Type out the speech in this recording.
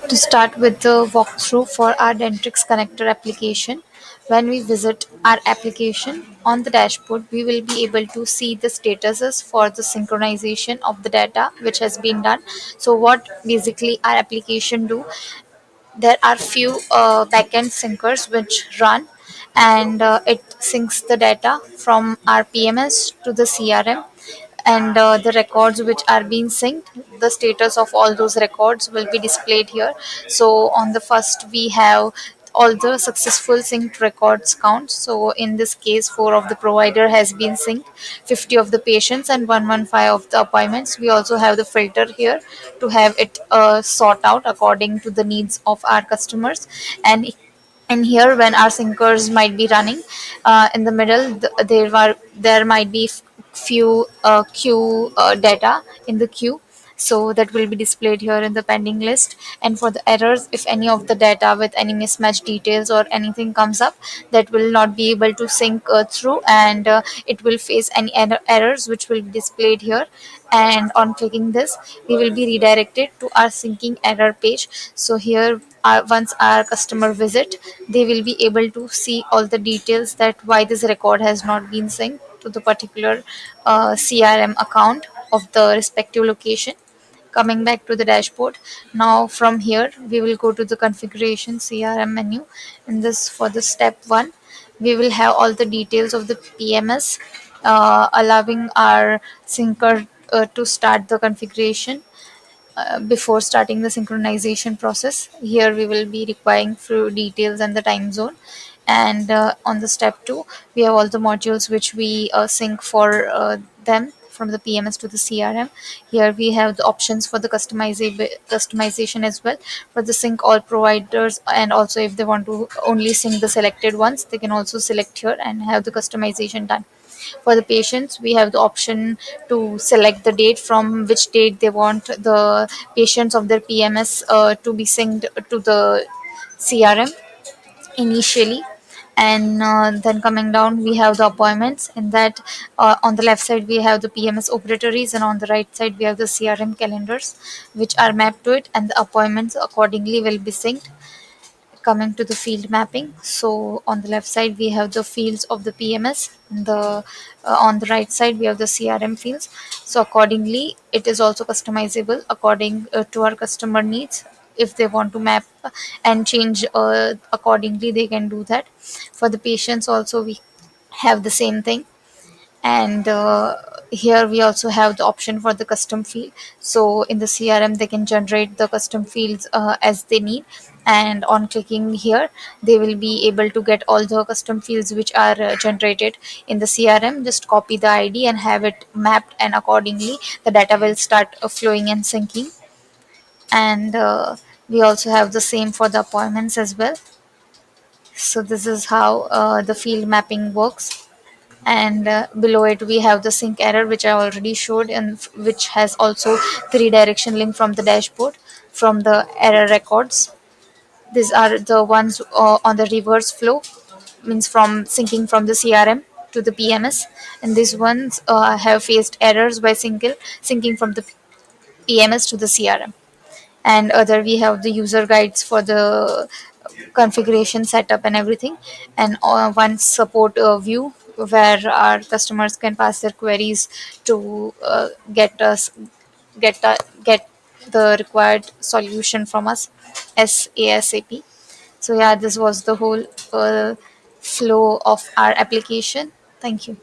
To start with the walkthrough for our Dentrix Connector application, when we visit our application on the dashboard, we will be able to see the statuses for the synchronization of the data which has been done. So what basically our application do, there are few backend syncers which run, and it syncs the data from our PMS to the CRM, and the records which are being synced, the status of all those records will be displayed here. So on the first we have all the successful synced records count. So in this case, 4 of the provider has been synced, 50 of the patients and 115 of the appointments. We also have the filter here to have it sort out according to the needs of our customers. And here, when our sinkers might be running, in the middle there might be few queue data in the queue, so that will be displayed here in the pending list. And for the errors, if any of the data with any mismatch details or anything comes up, that will not be able to sync through, and it will face any errors which will be displayed here. And on clicking this, we will be redirected to our syncing error page. So here, once our customer visit, they will be able to see all the details that why this record has not been synced to the particular CRM account of the respective location. Coming back to the dashboard, now from here we will go to the configuration CRM menu. In this, for the step 1, we will have all the details of the PMS, allowing our syncer to start the configuration before starting the synchronization process. Here we will be requiring few details and the time zone. And on the step 2, we have all the modules which we sync for them from the PMS to the CRM. Here we have the options for the customization as well, for the sync all providers, and also if they want to only sync the selected ones, they can also select here and have the customization done. For the patients, we have the option to select the date from which date they want the patients of their PMS to be synced to the CRM initially. And then coming down, we have the appointments. In that, on the left side we have the PMS operatories, and on the right side we have the CRM calendars which are mapped to it, and the appointments accordingly will be synced. Coming to the field mapping, so on the left side we have the fields of the PMS, and on the right side we have the CRM fields. So accordingly, it is also customizable according to our customer needs. If they want to map and change accordingly, they can do that. For the patients also, we have the same thing. And here we also have the option for the custom field. So in the CRM, they can generate the custom fields as they need, and on clicking here, they will be able to get all the custom fields which are generated in the CRM. Just copy the ID and have it mapped, and accordingly the data will start flowing and syncing. And we also have the same for the appointments as well. So this is how the field mapping works. And below it we have the sync error, which I already showed, and which has also the redirection link from the dashboard from the error records. These are the ones on the reverse flow, means from syncing from the CRM to the PMS, and these ones have faced errors by syncing from the PMS to the CRM. And other, we have the user guides for the configuration setup and everything. And one support view where our customers can pass their queries to get the required solution from us as ASAP. So yeah, this was the whole flow of our application. Thank you.